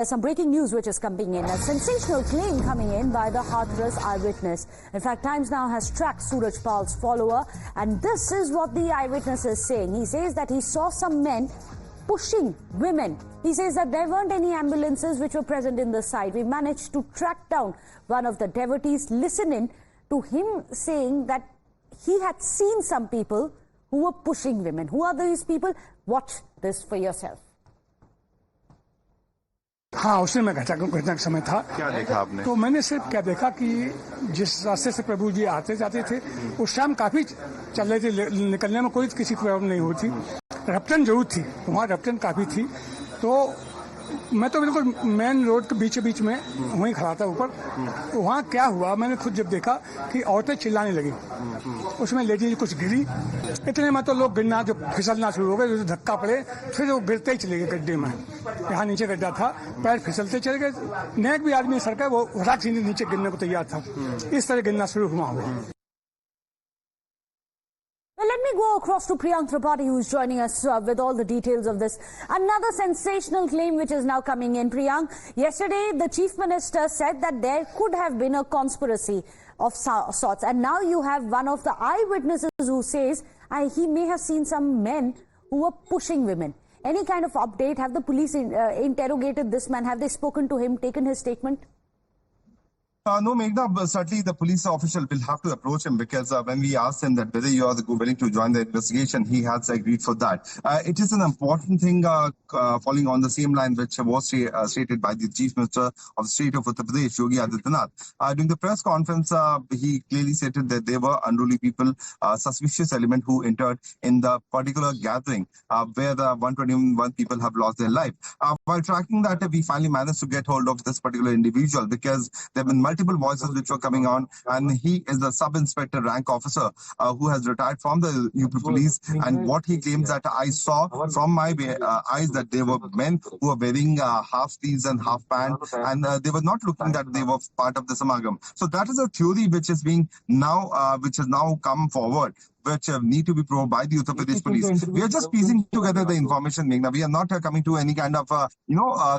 There's some breaking news which is coming in. A sensational claim coming in by the Hathras eyewitness. In fact, Times Now has tracked Suraj Pal's follower, and this is what the eyewitness is saying. He says that he saw some men pushing women. He says that there weren't any ambulances which were present in the site. We managed to track down one of the devotees. Listen in to him saying that he had seen some people who were pushing women. Who are these people? Watch this for yourself. हाँ, उसी में घटना का समय था। क्या देखा आपने? तो मैंने सिर्फ क्या देखा कि जिस रास्ते से प्रभु जी आते जाते थे उस टाइम काफी चल रहे थे, निकलने में कोई किसी को प्रॉब्लम नहीं होती। रफ्तन जरूर थी, वहाँ रफ्तन काफी थी। तो मैं तो बिल्कुल मेन रोड के बीच में वहीं खड़ा था ऊपर। तो वहाँ क्या हुआ, मैंने खुद जब देखा कि औरतें चिल्लाने लगी, उसमें लेडीज कुछ गिरी। इतने में तो लोग गिरना जो फिसलना शुरू हो गए, धक्का पड़े, फिर वो गिरते ही चले गए गड्ढे में। यहाँ नीचे गड्ढा था, पैर फिसलते चले गए। नेक भी आदमी सड़का वो हटाक से नीचे गिरने को तैयार था। इस तरह गिरना शुरू हुआ। Well, let me go across to Priyank Tripathi, who is joining us with all the details of this. Another sensational claim which is now coming in. Priyank, yesterday the Chief Minister said that there could have been a conspiracy of sorts. And now you have one of the eyewitnesses who says he may have seen some men who were pushing women. Any kind of update? Have the police interrogated this man? Have they spoken to him, taken his statement? No, Meghna, certainly the police official will have to approach him because when we asked him that whether you are willing to join the investigation, he has agreed for that. It is an important thing following on the same line which was stated by the Chief Minister of the state of Uttar Pradesh, Yogi Adityanath. During the press conference, he clearly stated that there were unruly people, suspicious element who entered in the particular gathering where 121 people have lost their life. While tracking that, we finally managed to get hold of this particular individual because there have been multiple voices which were coming on, and he is the sub-inspector rank officer who has retired from the UP police. And what he claims that I saw from my eyes that there were men who were wearing half sleeves and half pant, and they were not looking that they were part of the Samagam. So that is a theory which is being now which has now come forward, which need to be proved by the Uttar Pradesh police. We are just piecing together the information, Meghna. We are not coming to any kind of,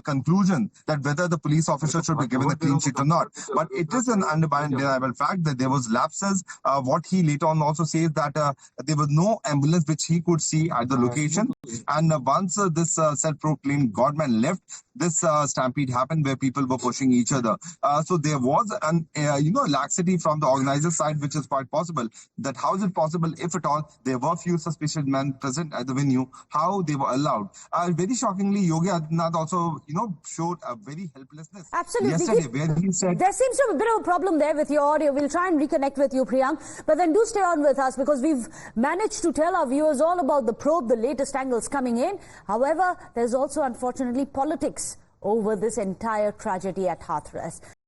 conclusion that whether the police officer should be given a clean sheet or not. But it is an undeniable fact that there was lapses. What he later on also says that there was no ambulance which he could see at the location. And once this self-proclaimed godman left, this stampede happened where people were pushing each other. So there was an, laxity from the organizer side, which is quite possible. That how is it possible, if at all, there were few suspicious men present at the venue, how they were allowed? Very shockingly, Yogi Adityanath also, showed a very helplessness. Absolutely. Yesterday, where he said... There seems to be a bit of a problem there with your audio. We'll try and reconnect with you, Priyank. But then do stay on with us because we've managed to tell our viewers all about the probe, the latest angles coming in. However, there's also, unfortunately, politics over this entire tragedy at Hathras.